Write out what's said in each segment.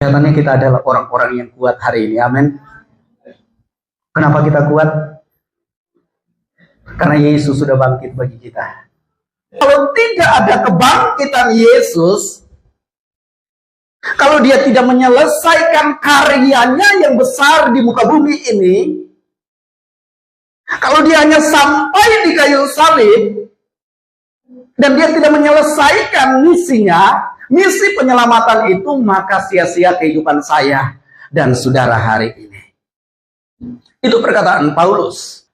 Kelihatannya kita adalah orang-orang yang kuat hari ini. Amin. Kenapa kita kuat? Karena Yesus sudah bangkit bagi kita. Kalau tidak ada kebangkitan Yesus, kalau dia tidak menyelesaikan karyanya yang besar di muka bumi ini, kalau dia hanya sampai di kayu salib, dan dia tidak menyelesaikan misinya, misi penyelamatan itu, maka sia-sia kehidupan saya dan saudara hari ini. Itu perkataan Paulus.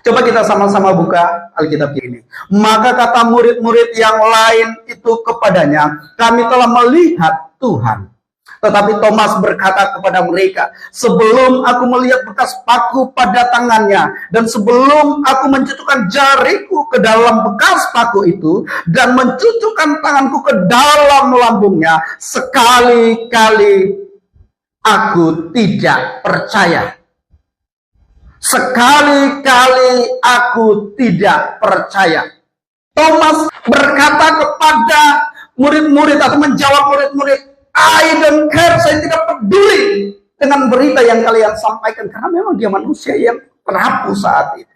Coba kita sama-sama buka Alkitab ini. Maka kata murid-murid yang lain itu kepadanya, kami telah melihat Tuhan. Tetapi Thomas berkata kepada mereka, sebelum aku melihat bekas paku pada tangannya, dan sebelum aku mencucukkan jariku ke dalam bekas paku itu, dan mencucukkan tanganku ke dalam lambungnya, sekali-kali aku tidak percaya. Sekali-kali aku tidak percaya. Thomas berkata kepada murid-murid atau menjawab murid-murid, I don't care, saya tidak peduli dengan berita yang kalian sampaikan. Karena memang dia manusia yang rapuh saat itu.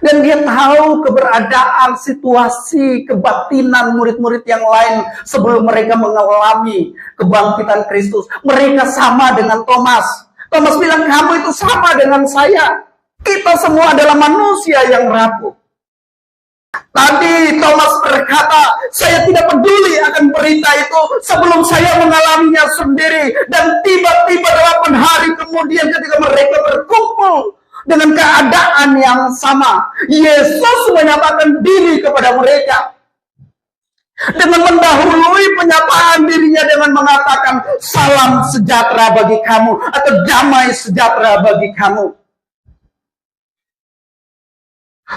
Dan dia tahu keberadaan situasi kebatinan murid-murid yang lain sebelum mereka mengalami kebangkitan Kristus. Mereka sama dengan Thomas. Thomas bilang, kamu itu sama dengan saya. Kita semua adalah manusia yang rapuh. Tadi Thomas berkata, saya tidak peduli akan berita itu sebelum saya mengalaminya sendiri. Dan tiba-tiba 8 hari kemudian ketika mereka berkumpul dengan keadaan yang sama, Yesus menyatakan diri kepada mereka. Dengan mendahului penyapaan dirinya dengan mengatakan, salam sejahtera bagi kamu, atau damai sejahtera bagi kamu.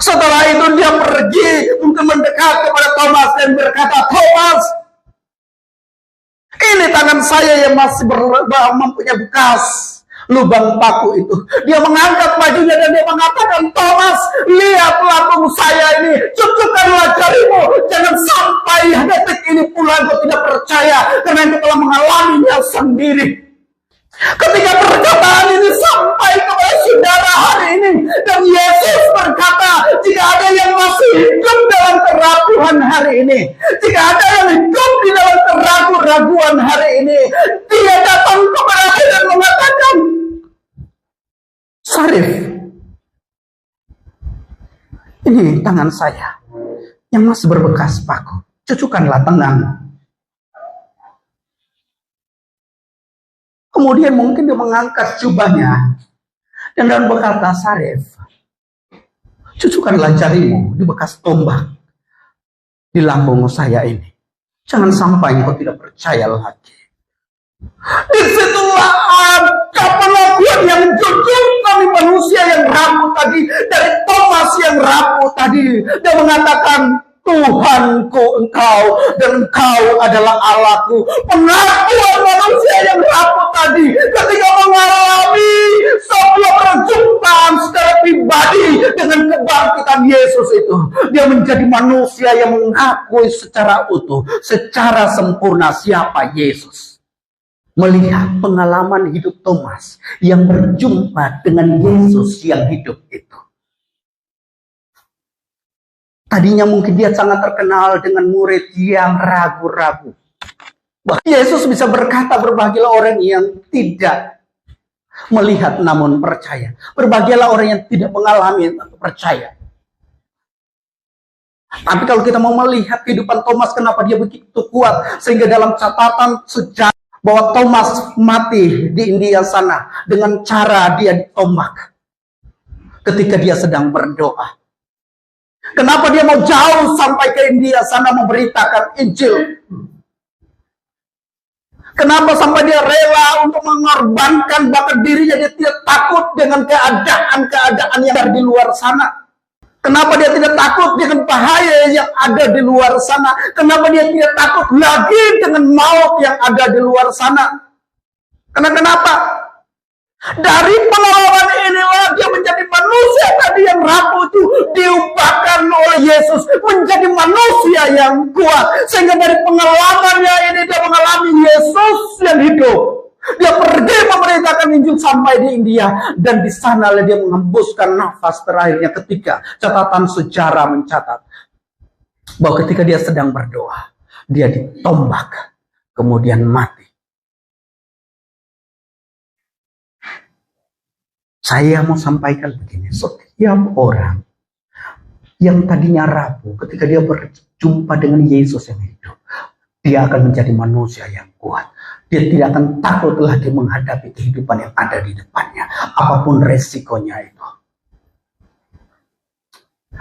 Setelah itu dia pergi untuk mendekat kepada Thomas dan berkata, Thomas, ini tangan saya yang masih mempunyai bekas lubang paku itu. Dia mengangkat bajunya dan dia mengatakan, Thomas, lihat lambung saya ini, cucukkanlah jarimu. Jangan sampai detik ini pula engkau tidak percaya, karena engkau telah mengalaminya sendiri. Ketika perkataan ini sampai kepada saudara hari ini, dan Yesus berkata, jika ada yang masih hidup dalam keraguan hari ini, jika ada yang hidup di dalam keraguan hari ini, dia datang kepada saya dan mengatakan, Sarif, ini tangan saya yang masih berbekas paku, cucukkanlah tanganmu. Kemudian mungkin dia mengangkat jubahnya dan berkata, Sarif, cucukkanlah jarimu di bekas tombak di lambung saya ini. Jangan sampai engkau tidak percaya lagi. Disitulah ada pengakuan yang jujur kami manusia yang rapuh tadi, dari Thomas yang rapuh tadi. Dia mengatakan, Tuhanku engkau dan engkau adalah Allahku. Pengakuan manusia yang rapuh tadi ketika mengalami sebuah perjumpaan secara pribadi dengan kebangkitan Yesus itu, dia menjadi manusia yang mengakui secara utuh, secara sempurna siapa Yesus. Melihat pengalaman hidup Thomas yang berjumpa dengan Yesus yang hidup itu. Tadinya mungkin dia sangat terkenal dengan murid yang ragu-ragu. Yesus bisa berkata, berbahagialah orang yang tidak melihat namun percaya. Berbahagialah orang yang tidak mengalami tapi percaya. Tapi kalau kita mau melihat kehidupan Thomas, kenapa dia begitu kuat? Sehingga dalam catatan sejarah bahwa Thomas mati di India sana dengan cara dia ditombak ketika dia sedang berdoa. Kenapa dia mau jauh sampai ke India sana memberitakan Injil? Kenapa sampai dia rela untuk mengorbankan bahkan dirinya? Dia tidak takut dengan keadaan yang ada di luar sana. Kenapa dia tidak takut dengan bahaya yang ada di luar sana? Kenapa dia tidak takut lagi dengan maut yang ada di luar sana? Karena kenapa? Dari pengalaman inilah dia menjadi manusia tadi yang rapuh itu diubahkan oleh Yesus menjadi manusia yang kuat. Sehingga dari pengalamannya ini dia mengalami Yesus yang hidup. Dia pergi memberitakan Injil sampai di India, dan di sana dia mengembuskan nafas terakhirnya ketika catatan sejarah mencatat bahwa ketika dia sedang berdoa, dia ditombak, kemudian mati. Saya mau sampaikan begini, setiap orang yang tadinya rapuh, ketika dia berjumpa dengan Yesus yang hidup, dia akan menjadi manusia yang kuat. Dia tidak akan takut lagi menghadapi kehidupan yang ada di depannya, apapun resikonya itu.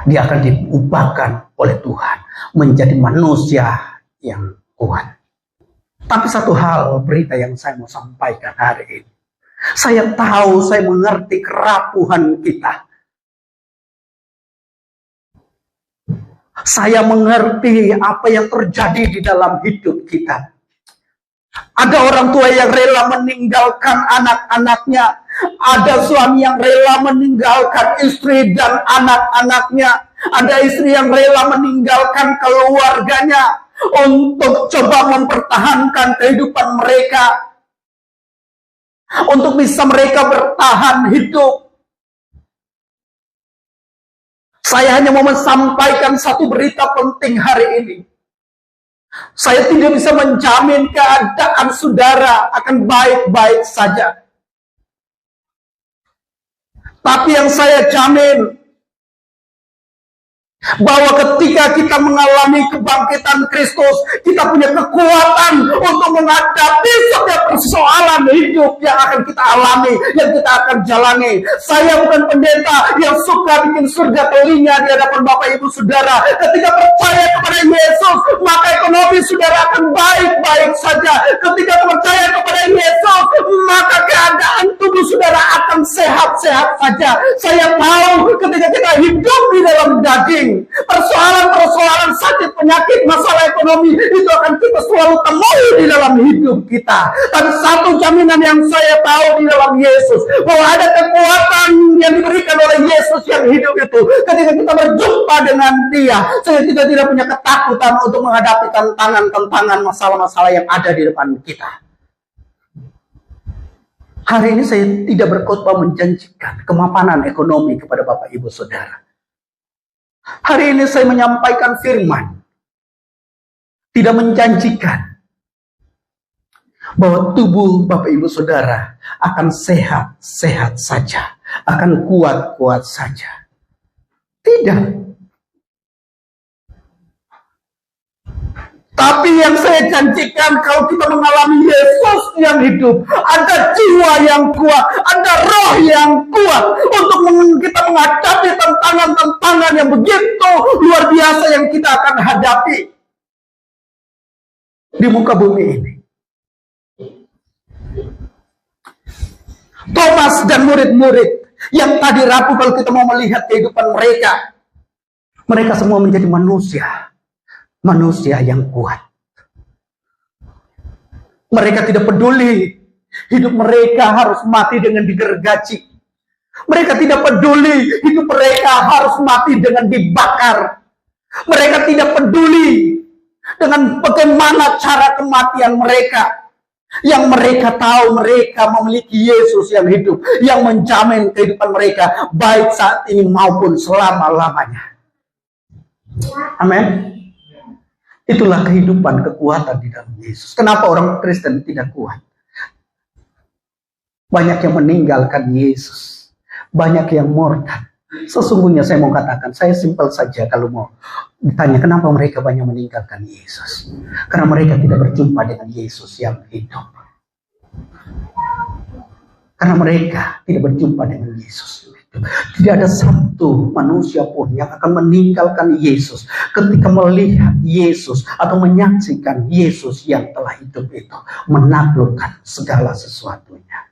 Dia akan diubahkan oleh Tuhan menjadi manusia yang kuat. Tapi satu hal, berita yang saya mau sampaikan hari ini, saya tahu, saya mengerti kerapuhan kita. Saya mengerti apa yang terjadi di dalam hidup kita. Ada orang tua yang rela meninggalkan anak-anaknya. Ada suami yang rela meninggalkan istri dan anak-anaknya. Ada istri yang rela meninggalkan keluarganya untuk coba mempertahankan kehidupan mereka, untuk bisa mereka bertahan hidup. Saya hanya mau menyampaikan satu berita penting hari ini. Saya tidak bisa menjamin keadaan saudara akan baik-baik saja. Tapi yang saya jamin, bahwa ketika kita mengalami kebangkitan Kristus, kita punya kekuatan untuk menghadapi setiap persoalan hidup yang akan kita alami, yang kita akan jalani. Saya bukan pendeta yang suka bikin surga telinga di hadapan Bapak Ibu Saudara. Ketika percaya kepada Yesus, maka ekonomi saudara akan baik-baik saja. Ketika percaya kepada Yesus, maka keadaan tubuh saudara akan sehat-sehat saja. Saya tahu ketika kita hidup di dalam daging, persoalan-persoalan sakit, penyakit, masalah ekonomi itu akan kita selalu temui di dalam hidup kita. Tapi satu jaminan yang saya tahu di dalam Yesus, bahwa ada kekuatan yang diberikan oleh Yesus yang hidup itu. Ketika kita berjumpa dengan Dia, sehingga kita tidak punya ketakutan untuk menghadapi tantangan-tantangan, masalah-masalah yang ada di depan kita. Hari ini saya tidak berkhotbah menjanjikan kemapanan ekonomi kepada Bapak Ibu Saudara. Hari ini saya menyampaikan firman, tidak menjanjikan bahwa tubuh Bapak Ibu Saudara akan sehat-sehat saja, akan kuat-kuat saja. Tidak. Tapi yang saya janjikan, kalau kita mengalami Yesus yang hidup, ada jiwa yang kuat, ada roh yang kuat untuk kita menghadapi tantangan-tantangan yang begitu luar biasa yang kita akan hadapi di muka bumi ini. Thomas dan murid-murid yang tadi rapuh, kalau kita mau melihat kehidupan mereka, mereka semua menjadi manusia yang kuat. Mereka tidak peduli hidup mereka harus mati dengan digergaji. Mereka tidak peduli hidup mereka harus mati dengan dibakar. Mereka tidak peduli dengan bagaimana cara kematian mereka. Yang mereka tahu, mereka memiliki Yesus yang hidup, yang menjamin kehidupan mereka baik saat ini maupun selama-lamanya. Amin. Itulah kehidupan, kekuatan di dalam Yesus. Kenapa orang Kristen tidak kuat? Banyak yang meninggalkan Yesus. Banyak yang murtad. Sesungguhnya saya mau katakan, saya simpel saja kalau mau ditanya kenapa mereka banyak meninggalkan Yesus. Karena mereka tidak berjumpa dengan Yesus yang hidup. Karena mereka tidak berjumpa dengan Yesus. Tidak ada satu manusia pun yang akan meninggalkan Yesus ketika melihat Yesus atau menyaksikan Yesus yang telah hidup itu menaklukkan segala sesuatunya.